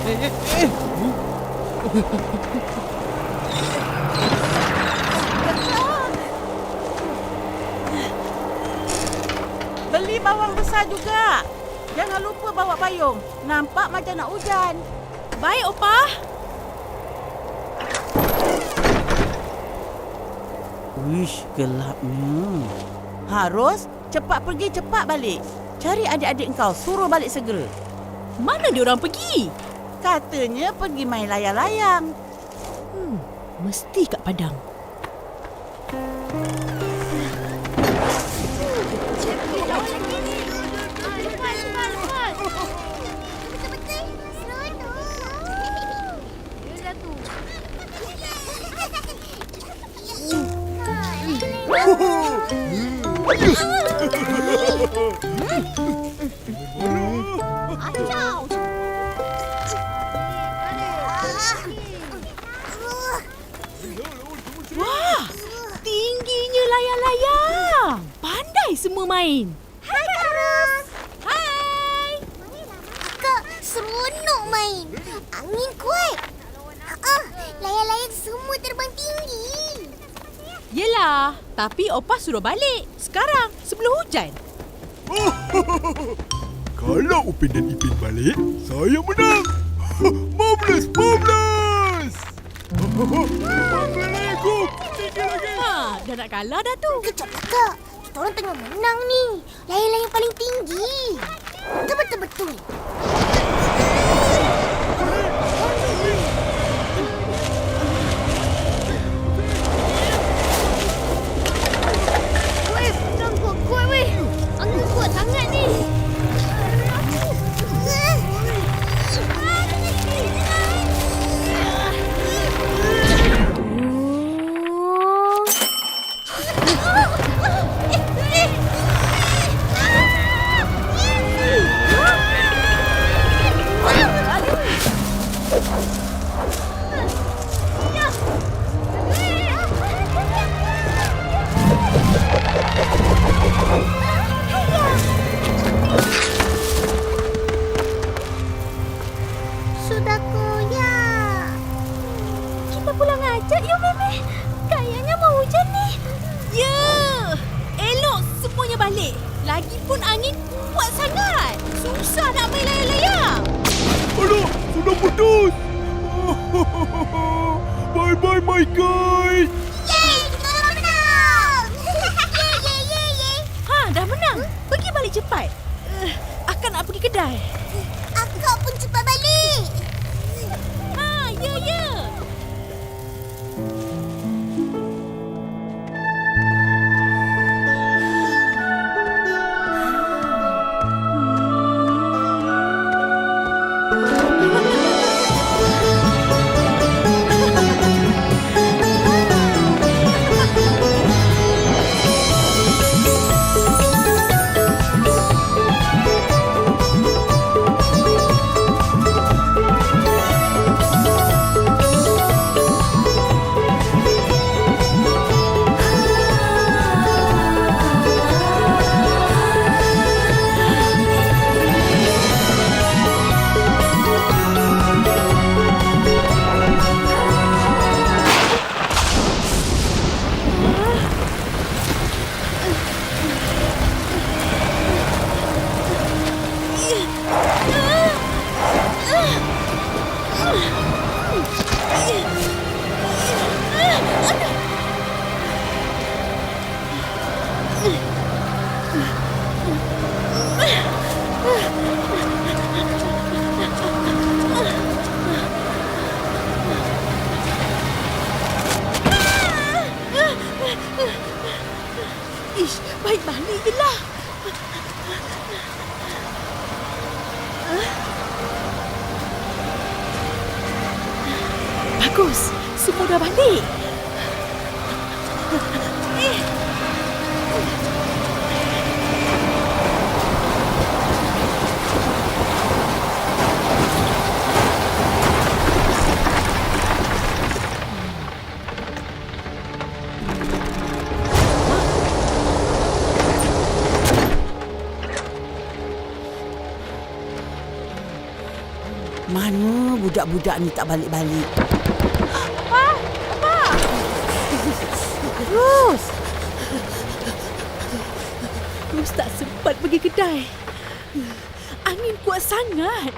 Eh, eh, eh. Beli bawang besar juga. Jangan lupa bawa payung. Nampak macam nak hujan. Baik, Opah. Wish, gelapnya. Harus cepat pergi, cepat balik. Cari adik-adik engkau, suruh balik segera. Mana diorang pergi? Katanya pergi main layang-layang. Mesti kat padang. Wah, tingginya layang-layang. Pandai semua main. Hai, Kak Ros. Hai. Kak, seronok main. Angin kuat. Layang-layang semua terbang tinggi. Yelah, tapi Opah suruh balik. Sekarang, sebelum hujan. Kalau Upin dan Ipin balik, saya menang. Marvelous, marvelous. Panggil aku. Tinggi lagi. Dah nak kalah dah tu. Kejaplah, Kak. Kita orang tengah menang ni. Layang-layang paling tinggi. Betul-betul. Weh, menang kuat-kuat weh. Angin kuat sangat ni. Sudah koyak. Kita pulang aja yuk, Meme. Kayaknya mau hujan ni. Ya, elok semuanya balik. Lagipun angin kuat sangat. Susah nak main layang-layang. Alah, sudah putus. Bye-bye, my guys. Yeay, kita orang menang. Yeay. Dah menang. Pergi balik cepat. Akan nak pergi kedai. Akak pun cepat balik. Ya. Ish, baik balik je lah. Bagus, semua dah balik. budak-budak ni tak balik-balik. Apa? Ros! Ros tak sempat pergi kedai. Angin kuat sangat.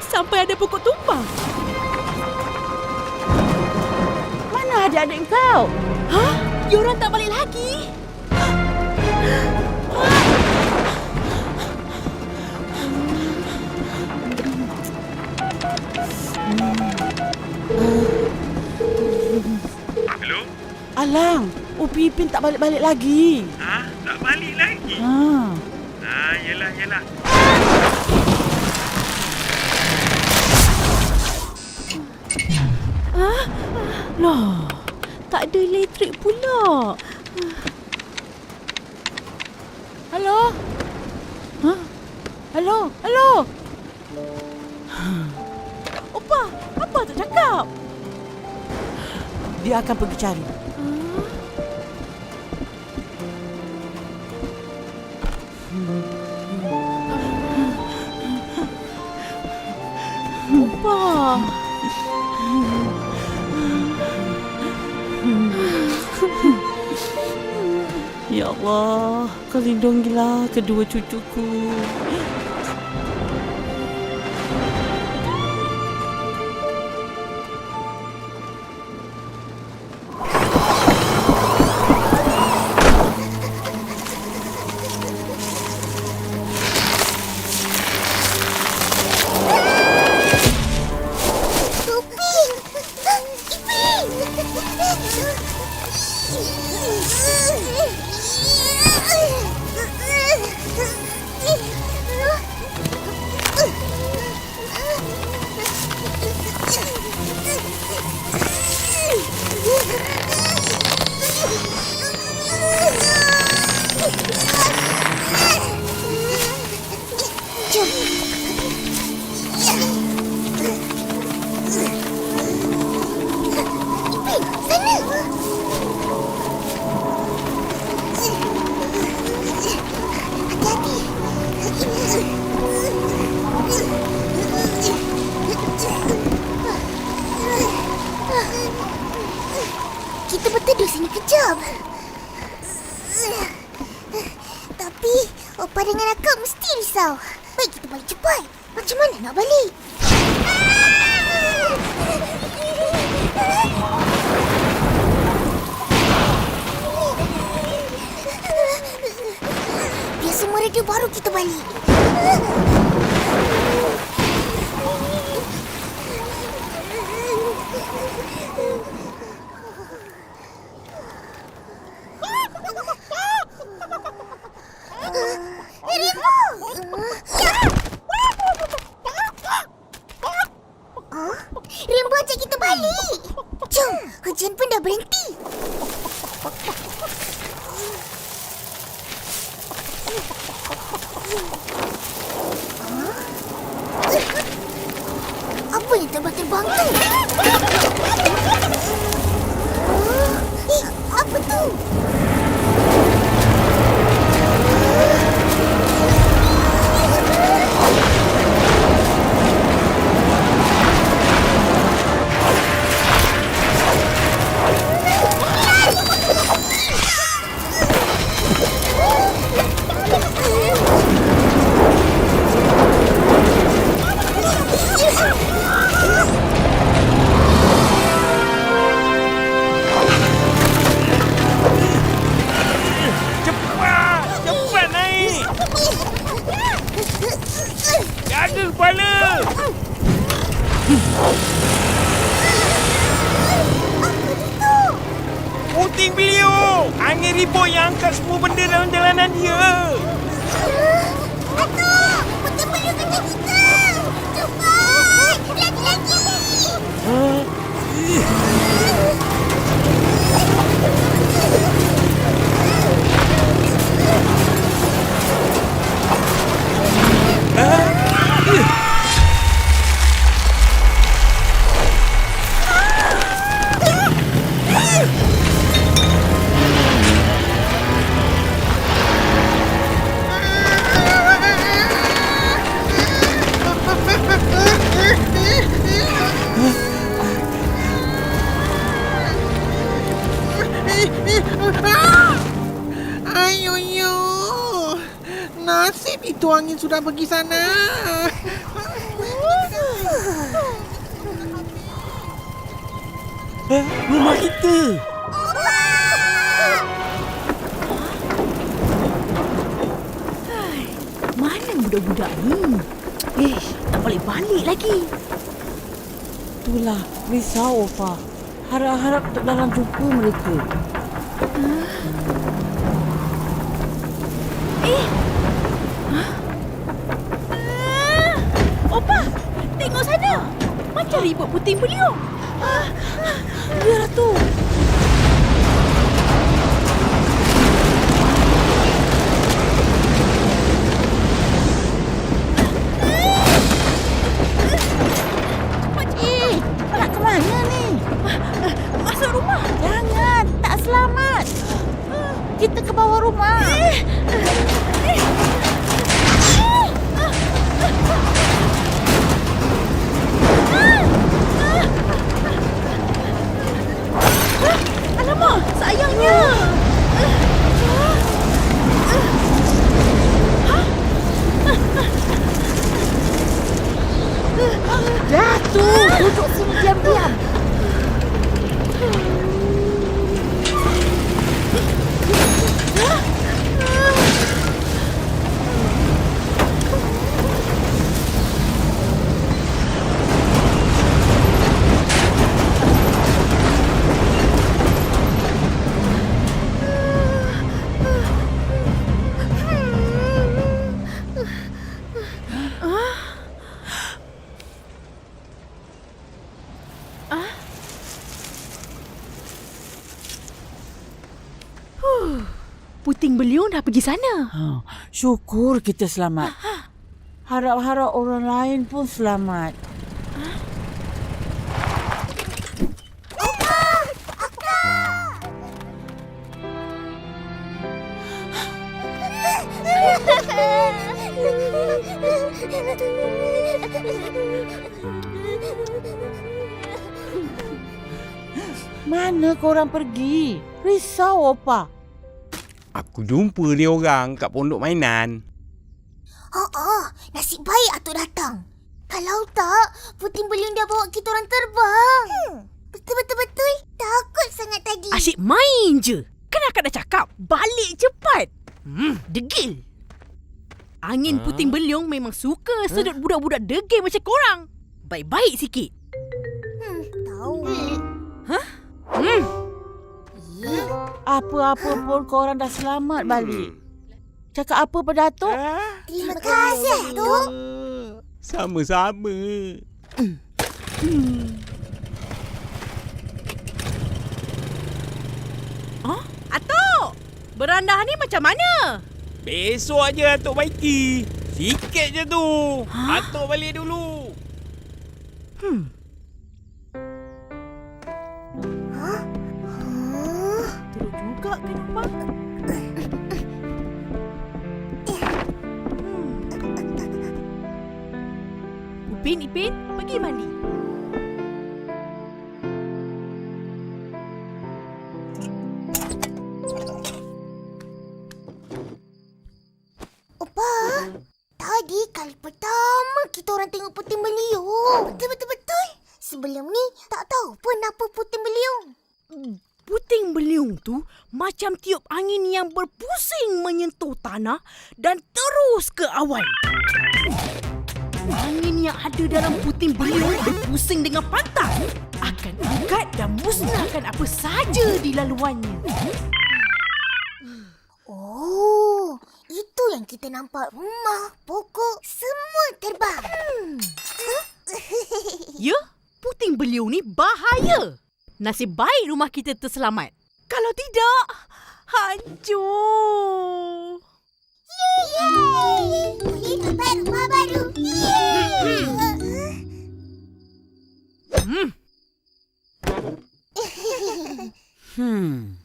Sampai ada pokok tumbang. Mana adik-adik kau? Hah? Diorang tak balik lagi? Hello? Alang, Upi Ipin tak balik-balik lagi. Tak balik lagi? Yelah. Lah, tak ada elektrik pula. Halo? Halo? Opa, apa tak cakap? Dia akan pergi cari. Opa. Ya Allah, kau lindungilah kedua cucuku. Kita berteduh sini kejap. Tapi Opa dengan Akak mesti risau. Baik kita balik cepat. Macam mana nak balik? Biar semua reda baru kita balik. Rimbo ajak kita balik. Jom, hujan pun dah berhenti. Apa yang terbang-terbang tu? Apa tu? Cepat naik! Jaga kepala! Puting beliau! Angin ribut yang angkat semua benda dalam jalanan dia! Atuk! Puting beliau kena kita! Cepat! Lagi-lagi! Ayo. Nasib itu angin sudah pergi sana. Rumah kita. Mana budak-budak ni? Tak boleh balik lagi. Itulah risau Opa. Harap-harap tak dalam jumpa mereka. Opa, tengok sana. Macam ribut puting beliung. Biarlah tu. Nak ke mana ni? Masuk rumah. Jangan, tak selamat. Kita ke bawah rumah. Alamak, sayangnya. Jatuh, duduk sini diam-diam. Puting beliung dah pergi sana. Syukur kita selamat. Harap-harap orang lain pun selamat. Mana korang pergi? Risau Opa. Aku jumpa dia orang kat pondok mainan. Nasib baik Atuk datang. Kalau tak, puting beliung dia bawa kita orang terbang. Betul. Takut sangat tadi. Asyik main je. Kan akak dah cakap, balik cepat. Degil. Angin puting beliung memang suka sedut budak-budak degil macam korang. Baik-baik sikit. Tahu. Apa-apa pun korang dah selamat balik. Cakap apa pada Atuk? Terima kasih, Atuk. Sama-sama. Atuk, berandah ni macam mana? Besok aja Atuk baiki. Sikit je tu. Atuk balik dulu. Teruk juga kan nampak? Ipin, pergi mandi. Opa, tadi kali pertama kita orang tengok puting beliung. Betul. Sebelum ni tak tahu pun apa puting beliung. Puting beliung tu macam tiup angin yang berpusing menyentuh tanah dan terus ke awan. Angin yang ada dalam puting beliung berpusing dengan pantas, akan angkat dan musnahkan apa saja di laluannya. Oh, itu yang kita nampak. Rumah, pokok, semua terbang. Ya, puting beliung ni bahaya. Nasib baik rumah kita terselamat. Kalau tidak, hancur. Yeay! Boleh dapat rumah baru. Yeay!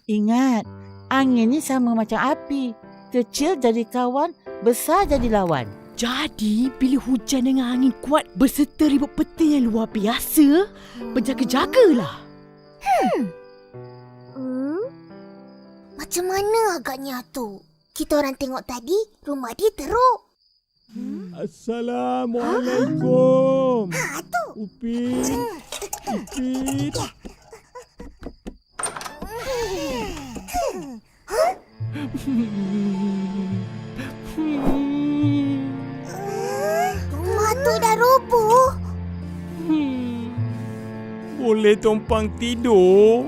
Ingat, angin ni sama macam api. Kecil jadi kawan, besar jadi lawan. Jadi, bila hujan dengan angin kuat berserta ribut petir yang luar biasa, berjaga-jagalah. Macam mana agaknya tu? Kita orang tengok tadi, rumah dia teruk. Assalamualaikum. Tu. Upin. Upin. Rumah tu dah roboh. Boleh tumpang tidur?